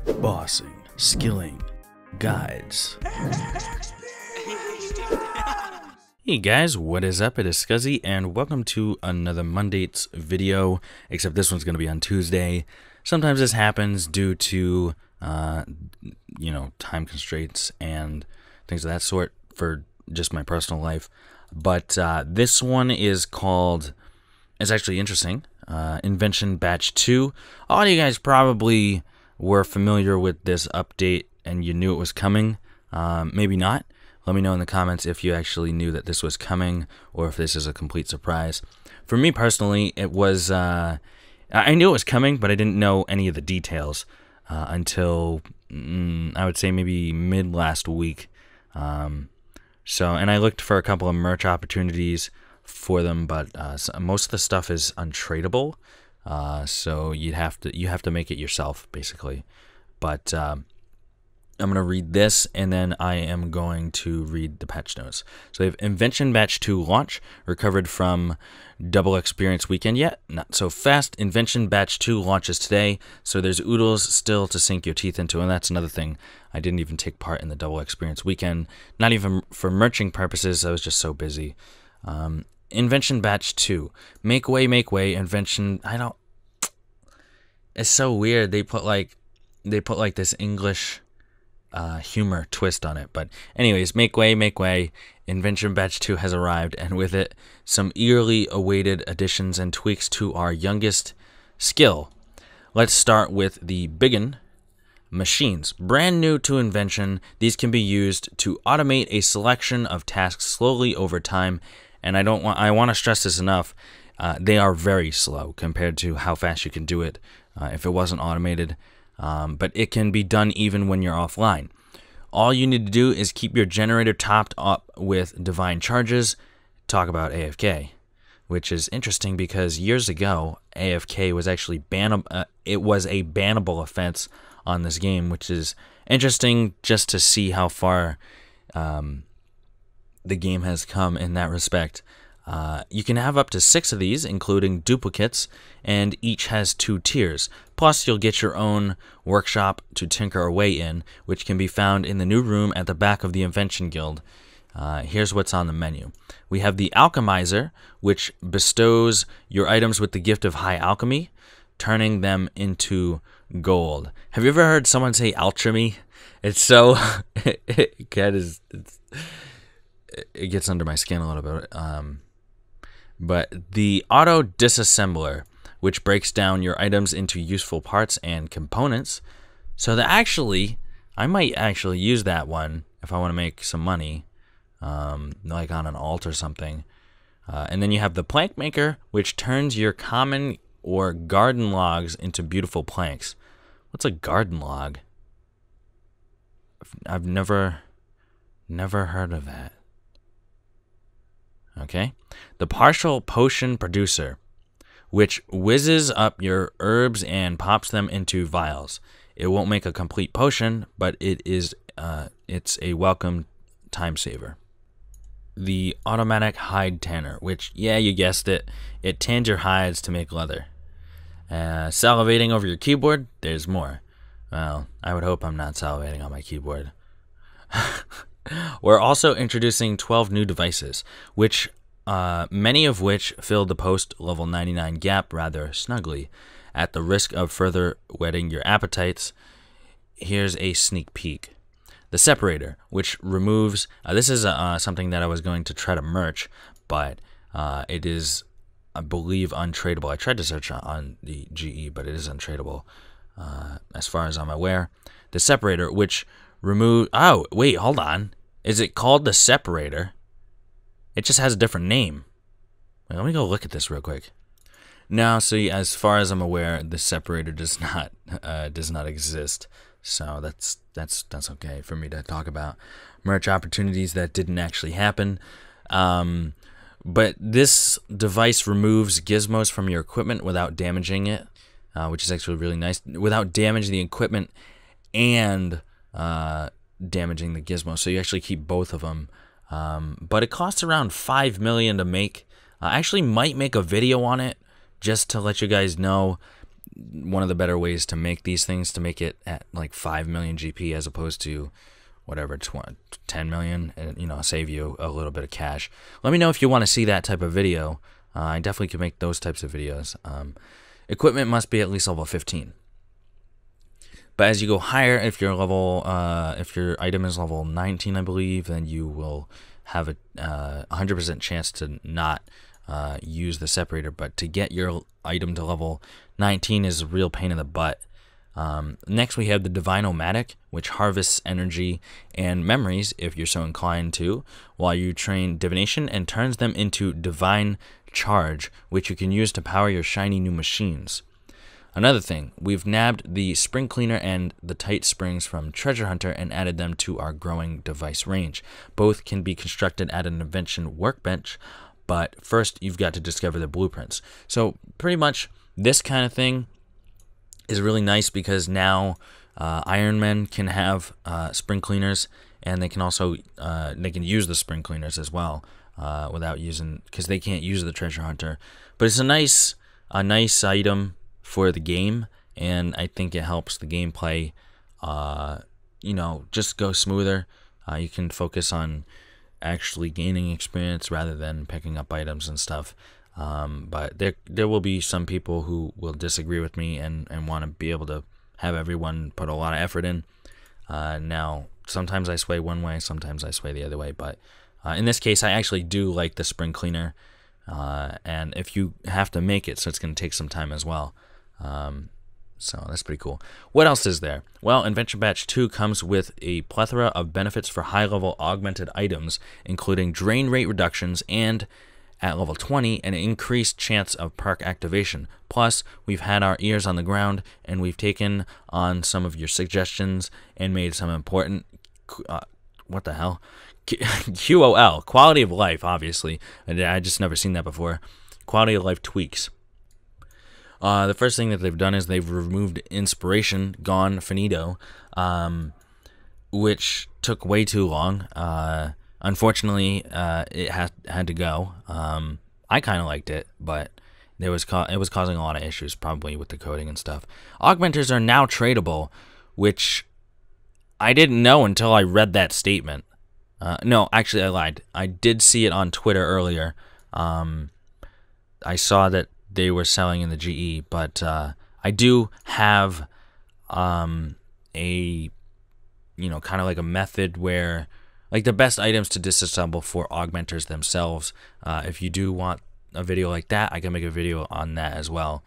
bossing, skilling, guides. Hey guys, what is up? It is Scuzzy, and welcome to another Mondates video, except this one's going to be on Tuesday. Sometimes this happens due to, time constraints and things of that sort for just my personal life. But this one is called, it's actually interesting, Invention Batch 2. A lot of you guys probably were familiar with this update and you knew it was coming. Maybe not. Let me know in the comments if you actually knew that this was coming or if this is a complete surprise. For me personally, it was, I knew it was coming, but I didn't know any of the details until, I would say maybe mid last week. And I looked for a couple of merch opportunities for them, but most of the stuff is untradeable. So you have to make it yourself, basically. But I'm going to read this, and then I am going to read the patch notes. So they have Invention Batch 2 launch, recovered from double experience weekend yet? Not so fast. Invention Batch 2 launches today, so there's oodles still to sink your teeth into, and that's another thing. I didn't even take part in the double experience weekend, not even for merching purposes. I was just so busy. Invention Batch 2. Make way, Invention... It's so weird. They put like this English... humor twist on it. But anyways, make way. Invention Batch 2 has arrived, and with it, some eagerly awaited additions and tweaks to our youngest skill. Let's start with the biggin, machines. Brand new to Invention, these can be used to automate a selection of tasks slowly over time, and I want to stress this enough, they are very slow compared to how fast you can do it if it wasn't automated. But it can be done even when you're offline. All you need to do is keep your generator topped up with divine charges. Talk about AFK, which is interesting because years ago, AFK was actually it was a bannable offense on this game, which is interesting just to see how far the game has come in that respect. You can have up to 6 of these, including duplicates, and each has 2 tiers. Plus, you'll get your own workshop to tinker away in, which can be found in the new room at the back of the Invention Guild. Here's what's on the menu. We have the Alchemizer, which bestows your items with the gift of high alchemy, turning them into gold. Have you ever heard someone say alchemy? It's so... it gets under my skin a little bit. But the auto disassembler, which breaks down your items into useful parts and components. So I might actually use that one if I want to make some money, like on an alt or something. And then you have the plank maker, which turns your common or garden logs into beautiful planks. What's a garden log? I've never heard of that. Okay, the partial potion producer, which whizzes up your herbs and pops them into vials. It won't make a complete potion, but it's a welcome time saver. The automatic hide tanner, which, yeah, you guessed it, it tans your hides to make leather. Salivating over your keyboard, there's more. Well, I would hope I'm not salivating on my keyboard. We're also introducing 12 new devices, which many of which fill the post-level 99 gap rather snugly. At the risk of further whetting your appetites, here's a sneak peek. The separator, which removes... this is something that I was going to try to merch, but it is, I believe, untradeable. I tried to search on the GE, but it is untradeable as far as I'm aware. The separator, which... Oh, wait, hold on. Is it called the separator? It just has a different name. Wait, let me go look at this real quick. No, so as far as I'm aware, the separator does not exist. So that's okay for me to talk about merch opportunities that didn't actually happen. But this device removes gizmos from your equipment without damaging it, which is actually really nice. Without damaging the equipment and damaging the gizmo, so you actually keep both of them. But it costs around 5 million to make. I actually might make a video on it just to let you guys know one of the better ways to make these things, to make it at like 5 million GP as opposed to whatever 10 million, and save you a little bit of cash. Let me know if you want to see that type of video. I definitely can make those types of videos. Equipment must be at least level 15. But as you go higher, if your item is level 19, I believe, then you will have a 100% chance to not use the separator. But to get your item to level 19 is a real pain in the butt. Next, we have the Divine-O-Matic, which harvests energy and memories, if you're so inclined to, while you train divination, and turns them into divine charge, which you can use to power your shiny new machines. Another thing, we've nabbed the Spring Cleaner and the Tight Springs from Treasure Hunter and added them to our growing device range. Both can be constructed at an Invention workbench, but first you've got to discover the blueprints. So pretty much this kind of thing is really nice because now Iron Men can have Spring Cleaners, and they can also they can use the Spring Cleaners as well without using, because they can't use the Treasure Hunter. But it's a nice item for the game, and I think it helps the gameplay just go smoother. You can focus on actually gaining experience rather than picking up items and stuff. But there will be some people who will disagree with me and want to be able to have everyone put a lot of effort in. Now, sometimes I sway one way, sometimes I sway the other way, but in this case, I actually do like the Spring Cleaner, and if you have to make it, so it's going to take some time as well. So that's pretty cool. What else is there? Well, Invention Batch 2 comes with a plethora of benefits for high-level augmented items, including drain rate reductions and, at level 20, an increased chance of perk activation. Plus, we've had our ears on the ground, and we've taken on some of your suggestions and made some important what the hell? QOL, quality of life, obviously. I just never seen that before. Quality of life tweaks. The first thing that they've done is they've removed inspiration, gone finito, which took way too long. Unfortunately, it had to go. I kind of liked it, but it was causing a lot of issues, probably with the coding and stuff. Augmenters are now tradable, which I didn't know until I read that statement. No, actually, I lied. I did see it on Twitter earlier. I saw that they were selling in the GE, but I do have kind of like a method where, like, the best items to disassemble for augmenters themselves. If you do want a video like that, I can make a video on that as well.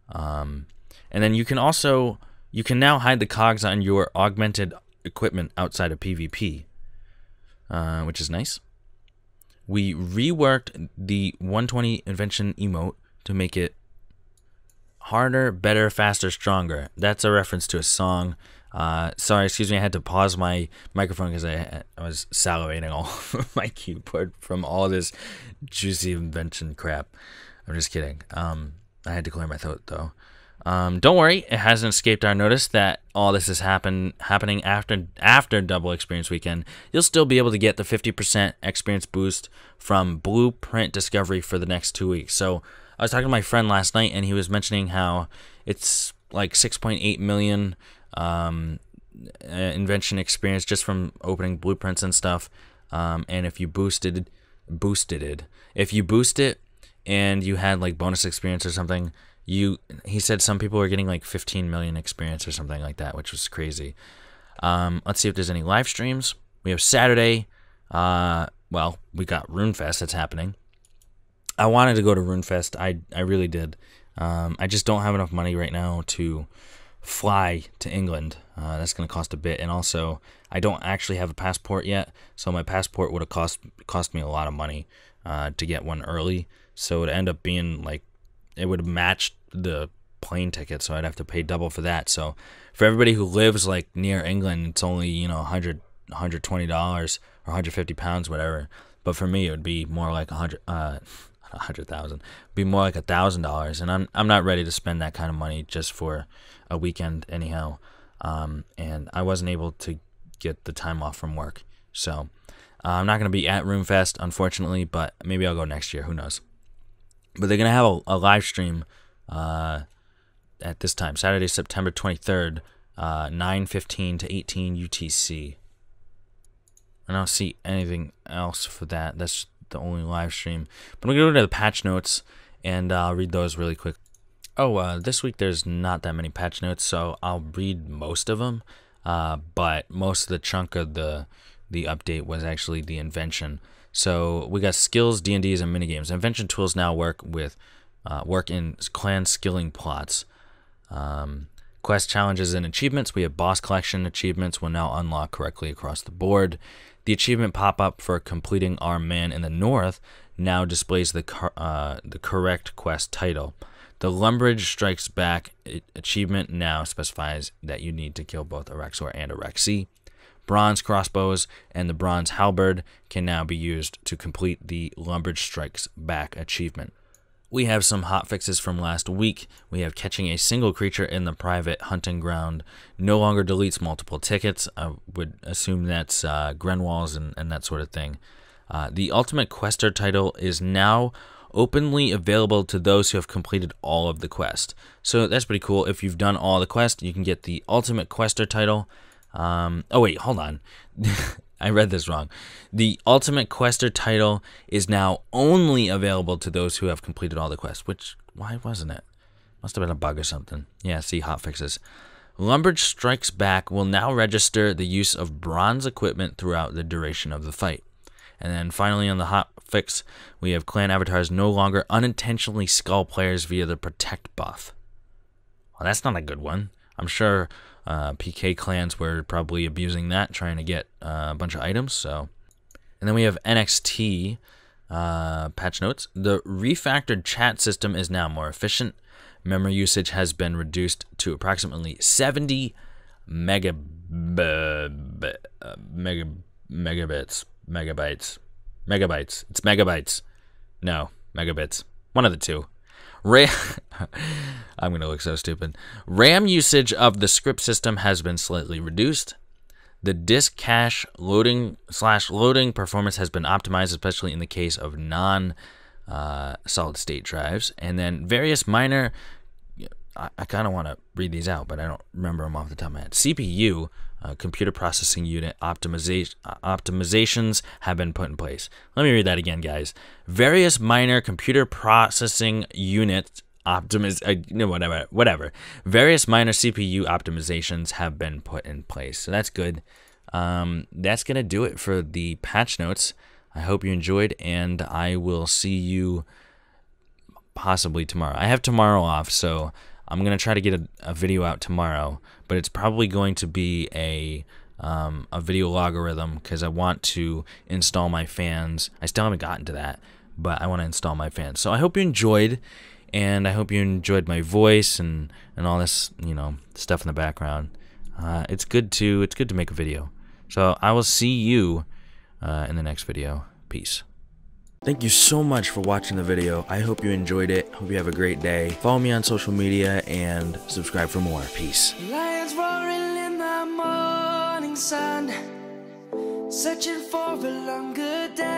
And then you can now hide the cogs on your augmented equipment outside of PvP, which is nice. We reworked the 120 Invention emote to make it harder, better, faster, stronger. That's a reference to a song. Sorry, excuse me, I had to pause my microphone because I was salivating all over my keyboard from all this juicy invention crap. I'm just kidding. I had to clear my throat, though. Don't worry, it hasn't escaped our notice that all this is happening after Double Experience Weekend. You'll still be able to get the 50% experience boost from Blueprint Discovery for the next 2 weeks. So I was talking to my friend last night, and he was mentioning how it's like 6.8 million invention experience just from opening blueprints and stuff. And if you boost it, and you had like bonus experience or something, he said some people were getting like 15 million experience or something like that, which was crazy. Let's see if there's any live streams. We have Saturday. Well, we got Runefest that's happening. I wanted to go to Runefest. I really did. I just don't have enough money right now to fly to England. That's going to cost a bit, and also I don't actually have a passport yet, so my passport would have cost me a lot of money to get one early. So it would end up being like, it would have matched the plane ticket, so I'd have to pay double for that. So for everybody who lives like near England, it's only $120 or 150 pounds, whatever. But for me, it would be more like $100,000. Be more like $1,000, and I'm not ready to spend that kind of money just for a weekend anyhow. And I wasn't able to get the time off from work, so I'm not going to be at Runefest, unfortunately. But maybe I'll go next year. Who knows? But they're going to have a live stream at this time, Saturday, September 23rd, 9:15 to 18 UTC. I don't see anything else for that. That's the only live stream. But I'm going to go to the patch notes, and I'll read those really quick. Oh, this week there's not that many patch notes, so I'll read most of them. But most of the chunk of the update was actually the invention. So we got skills, D&Ds, and minigames. Invention tools now work in clan skilling plots. Quest challenges and achievements. We have boss collection achievements will now unlock correctly across the board. The achievement pop-up for completing Our Man in the North now displays the correct quest title. The Lumbridge Strikes Back achievement now specifies that you need to kill both a Rexor and a Rexy. Bronze crossbows and the bronze halberd can now be used to complete the Lumbridge Strikes Back achievement. We have some hotfixes from last week. We have catching a single creature in the private hunting ground no longer deletes multiple tickets. I would assume that's Grenwalls and that sort of thing. The Ultimate Quester title is now openly available to those who have completed all of the quest. So that's pretty cool. If you've done all the quest, you can get the Ultimate Quester title. Oh wait, hold on. I read this wrong. The Ultimate Quester title is now only available to those who have completed all the quests, which, why wasn't it? Must have been a bug or something. Yeah, see, hotfixes. Lumbridge Strikes Back will now register the use of bronze equipment throughout the duration of the fight. And then finally on the hotfix, we have clan avatars no longer unintentionally skull players via the protect buff. Well, that's not a good one. I'm sure PK clans were probably abusing that, trying to get a bunch of items. So, and then we have NXT patch notes. The refactored chat system is now more efficient. Memory usage has been reduced to approximately 70 megabytes. It's megabytes. No, megabits. One of the two. I'm going to look so stupid. RAM usage of the script system has been slightly reduced. The disk cache loading performance has been optimized, especially in the case of non-solid state drives. And then various minor, I kind of want to read these out, but I don't remember them off the top of my head. CPU, computer processing unit optimizations have been put in place. Let me read that again, guys. Various minor computer processing unit whatever. Various minor CPU optimizations have been put in place. So that's good. That's going to do it for the patch notes. I hope you enjoyed, and I will see you possibly tomorrow. I have tomorrow off, so I'm going to try to get a video out tomorrow, but it's probably going to be a video logarithm because I want to install my fans. I still haven't gotten to that, but I want to install my fans. So I hope you enjoyed, and I hope you enjoyed my voice and all this, stuff in the background. It's good to make a video. So I will see you in the next video. Peace. Thank you so much for watching the video. I hope you enjoyed it. Hope you have a great day. Follow me on social media and subscribe for more. Peace. Lions roaring in the morning sun, searching for a longer day.